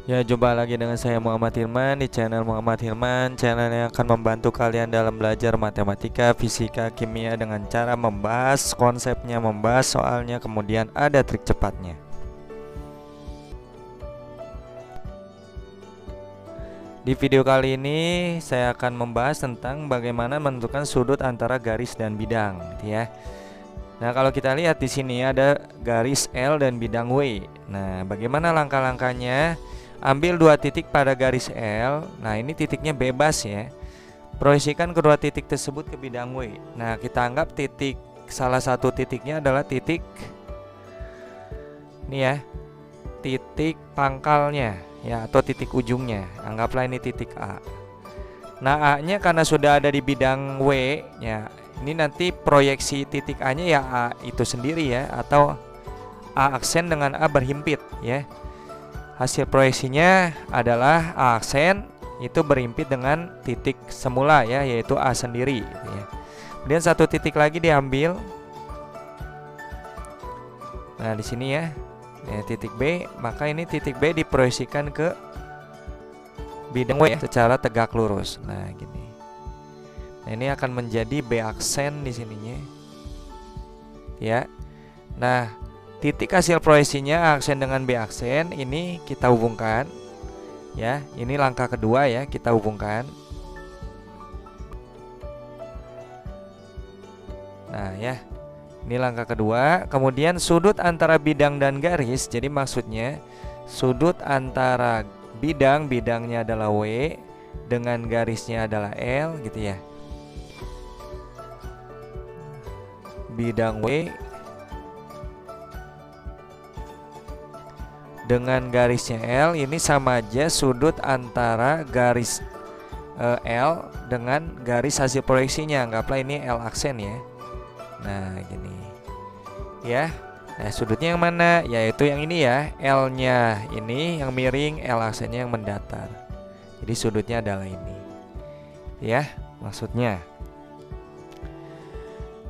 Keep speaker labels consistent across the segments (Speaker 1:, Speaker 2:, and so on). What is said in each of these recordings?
Speaker 1: Ya, jumpa lagi dengan saya Muhammad Hilman di channel Muhammad Hilman, channel yang akan membantu kalian dalam belajar matematika, fisika, kimia dengan cara membahas konsepnya, membahas soalnya, kemudian ada trik cepatnya. Di video kali ini saya akan membahas tentang bagaimana menentukan sudut antara garis dan bidang, gitu ya. Nah, kalau kita lihat di sini ada garis L dan bidang W. Nah, bagaimana langkah-langkahnya? Ambil dua titik pada garis L. Nah, ini titiknya bebas ya. Proyeksikan kedua titik tersebut ke bidang W. Nah, kita anggap titik salah satu titiknya adalah titik ini ya, titik pangkalnya ya, atau titik ujungnya. Anggaplah ini titik A. Nah, A-nya karena sudah ada di bidang W ya, ini nanti proyeksi titik A-nya ya A itu sendiri ya, atau A aksen dengan A berhimpit ya. Hasil proyeksinya adalah A aksen itu berhimpit dengan titik semula ya, yaitu A sendiri gitu ya. Kemudian satu titik lagi diambil. Nah, di sini ya, titik B, maka ini titik B diproyeksikan ke bidang W ya, secara tegak lurus. Nah, gini. Nah, ini akan menjadi B aksen di sininya. Ya. Nah, titik hasil proyeksinya A aksen dengan B aksen ini kita hubungkan. Ya, ini langkah kedua ya, kita hubungkan. Nah, ya. Ini langkah kedua. Kemudian sudut antara bidang dan garis. Jadi maksudnya sudut antara bidangnya adalah W dengan garisnya adalah L gitu ya. Bidang W dengan garisnya L ini sama aja sudut antara garis L dengan garis hasil proyeksinya. Anggaplah ini L aksen ya. Nah, gini ya. Nah, sudutnya yang mana? Yaitu yang ini ya. L-nya ini yang miring, L aksennya yang mendatar. Jadi sudutnya adalah ini. Ya, maksudnya.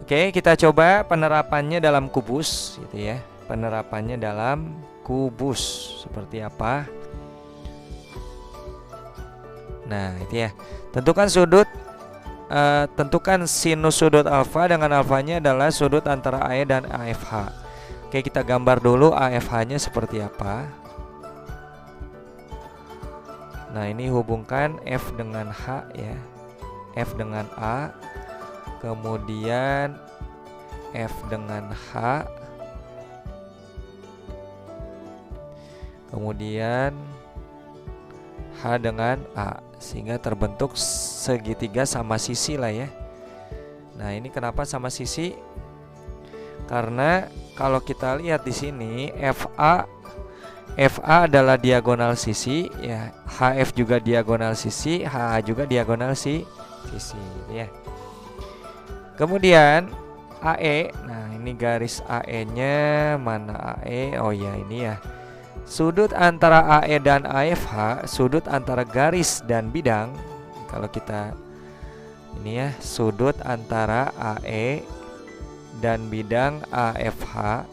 Speaker 1: Oke, kita coba penerapannya dalam kubus gitu ya. Penerapannya dalam kubus seperti apa? Nah, itu ya. Tentukan sudut, tentukan sinus sudut alfa dengan alfanya adalah sudut antara AE dan AFH. Oke, kita gambar dulu AFH-nya seperti apa. Nah, ini hubungkan F dengan H ya. F dengan A, kemudian F dengan H, kemudian H dengan A, sehingga terbentuk segitiga sama sisi lah ya. Nah, ini kenapa sama sisi? Karena kalau kita lihat di sini FA adalah diagonal sisi ya, HF juga diagonal sisi, HA juga diagonal sisi ya. Kemudian AE, nah ini garis AE-nya mana AE? Oh ya, ini ya. Sudut antara AE dan AFH, sudut antara garis dan bidang. Kalau kita ini ya, sudut antara AE dan bidang AFH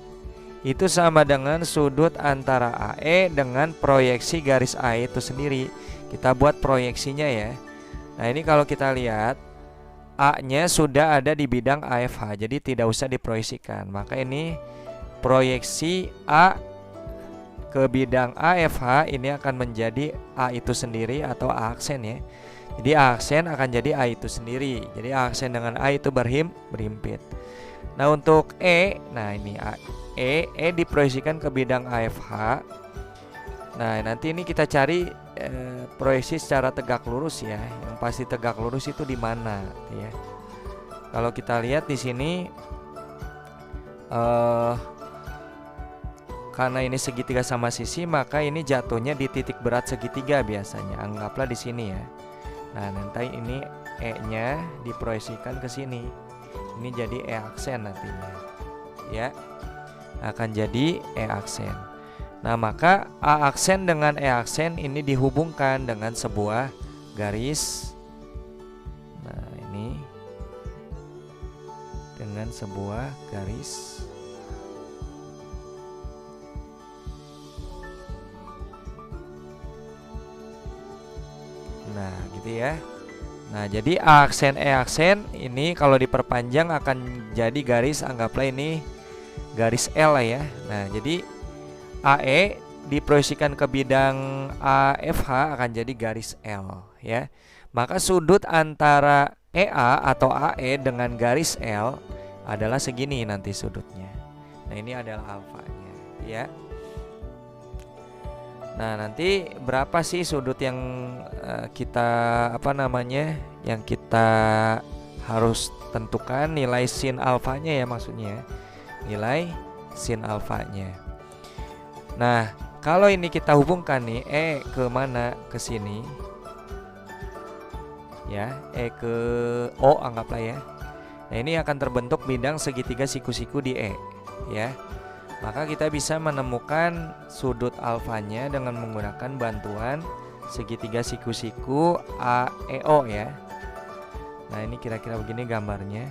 Speaker 1: itu sama dengan sudut antara AE dengan proyeksi garis AE itu sendiri. Kita buat proyeksinya ya. Nah, ini kalau kita lihat A-nya sudah ada di bidang AFH, jadi tidak usah diproyeksikan. Maka ini proyeksi A ke bidang AFH ini akan menjadi A itu sendiri atau A aksen ya. Jadi A aksen akan jadi A itu sendiri. Jadi A aksen dengan A itu berhimpit. Nah, untuk E, nah ini E diproyeksikan ke bidang AFH. Nah, nanti ini kita cari proyeksi secara tegak lurus ya. Yang pasti tegak lurus itu di mana ya. Kalau kita lihat di sini karena ini segitiga sama sisi, maka ini jatuhnya di titik berat segitiga biasanya. Anggaplah di sini ya. Nah, nanti ini E-nya diproyeksikan ke sini. Ini jadi E aksen nantinya. Ya. Akan jadi E aksen. Nah, maka A aksen dengan E aksen ini dihubungkan dengan sebuah garis. Nah, ini dengan sebuah garis. Nah, gitu ya. Nah, jadi A aksen E aksen ini kalau diperpanjang akan jadi garis, anggaplah ini garis L lah ya. Nah, jadi AE diproyeksikan ke bidang AFH akan jadi garis L ya. Maka sudut antara EA atau AE dengan garis L adalah segini nanti sudutnya. Nah, ini adalah alfanya ya. Nah, nanti berapa sih sudut yang yang kita harus tentukan nilai sin alfanya ya, maksudnya nilai sin alfanya. Nah, kalau ini kita hubungkan nih, E ke mana? Ke sini ya, E ke O anggaplah ya. Nah, ini akan terbentuk bidang segitiga siku-siku di E ya. Maka kita bisa menemukan sudut alfanya dengan menggunakan bantuan segitiga siku-siku AEO ya. Nah, ini kira-kira begini gambarnya.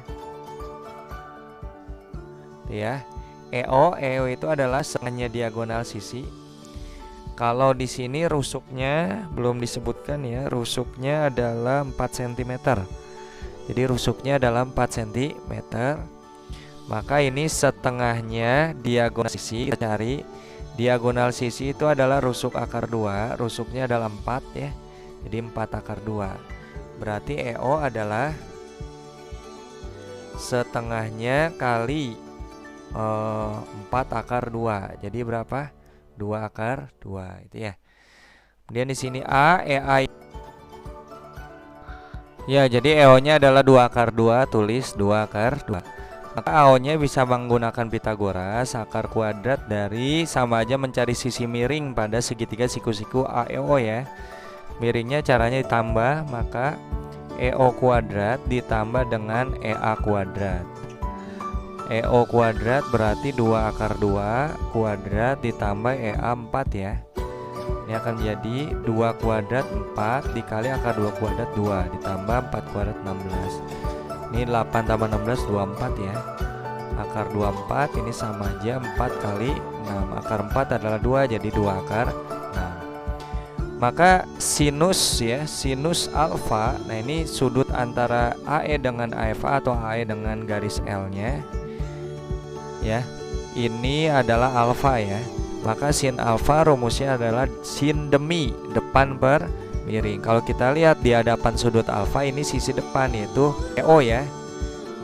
Speaker 1: Tuh ya. EO itu adalah setengahnya diagonal sisi. Kalau di sini rusuknya belum disebutkan ya, rusuknya adalah 4 cm. Jadi rusuknya adalah 4 cm. Maka ini setengahnya diagonal sisi. Kita cari diagonal sisi itu adalah rusuk akar 2. Rusuknya adalah 4 ya. Jadi 4 akar 2. Berarti EO adalah setengahnya kali 4 akar 2. Jadi berapa? 2 akar 2 itu ya. Kemudian di sini A, EA. Ya, jadi EO-nya adalah 2 akar 2, tulis 2 akar 2. Maka AO-nya bisa menggunakan Pitagoras, akar kuadrat dari sama aja mencari sisi miring pada segitiga siku-siku AEO ya. Miringnya caranya ditambah, maka EO kuadrat ditambah dengan EA kuadrat. EO kuadrat berarti 2 akar 2 kuadrat ditambah EA 4 ya. Ini akan jadi 2 kuadrat 4 dikali akar 2 kuadrat 2 ditambah 4 kuadrat 16. Ini 8 tambah 16 24 ya. Akar 24 ini sama aja 4 kali 6. Akar 4 adalah 2, jadi 2 akar 6. Maka sinus ya, sinus alfa. Nah, ini sudut antara AE dengan AFA atau AE dengan garis L-nya. Ya. Ini adalah alfa ya. Maka sin alfa rumusnya adalah sin demi depan per miring. Kalau kita lihat di hadapan sudut alfa ini sisi depan yaitu EO ya.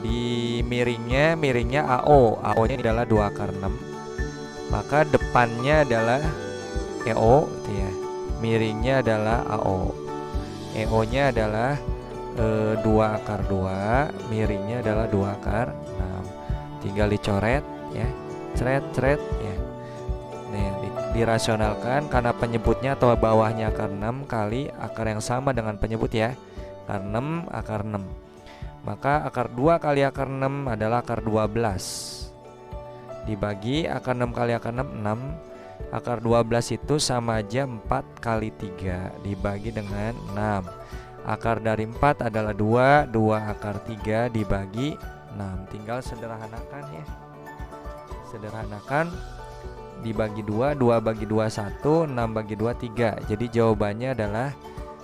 Speaker 1: Di miringnya AO. AO-nya adalah 2 akar 6. Maka depannya adalah EO gitu ya. Miringnya adalah AO. EO-nya adalah 2 akar 2, miringnya adalah 2 akar 6. Tinggal dicoret ya. Cret ya. Nih, dirasionalkan karena penyebutnya atau bawahnya akar 6 kali akar yang sama dengan penyebut ya. Akar 6 akar 6. Maka akar 2 kali akar 6 adalah akar 12. Dibagi akar 6 kali akar 6 6. Akar 12 itu sama aja 4 kali 3 dibagi dengan 6. Akar dari 4 adalah 2, 2 akar 3 dibagi 6. Tinggal sederhanakan ya. Sederhanakan, dibagi 2, 2 bagi 2 1, 6 bagi 2 3. Jadi jawabannya adalah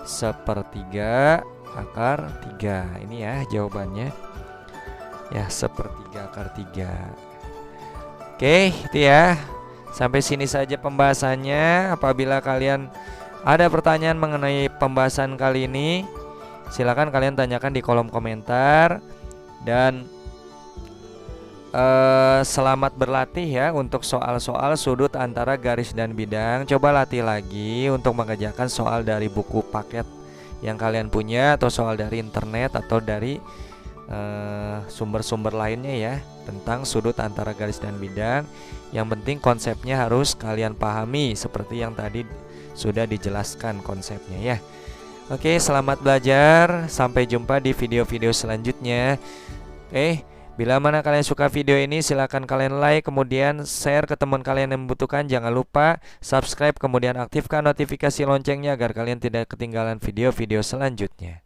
Speaker 1: 1/3 akar 3. Ini ya jawabannya. Ya, 1/3 akar 3. Oke, itu ya. Sampai sini saja pembahasannya. Apabila kalian ada pertanyaan mengenai pembahasan kali ini, silakan kalian tanyakan di kolom komentar. Dan selamat berlatih ya untuk soal-soal sudut antara garis dan bidang. Coba latih lagi untuk mengerjakan soal dari buku paket yang kalian punya, atau soal dari internet, atau dari sumber-sumber lainnya ya, tentang sudut antara garis dan bidang. Yang penting konsepnya harus kalian pahami seperti yang tadi sudah dijelaskan konsepnya ya. Oke, selamat belajar. Sampai jumpa di video-video selanjutnya. Bila mana kalian suka video ini, silakan kalian like, kemudian share ke teman kalian yang membutuhkan. Jangan lupa subscribe, kemudian aktifkan notifikasi loncengnya agar kalian tidak ketinggalan video-video selanjutnya.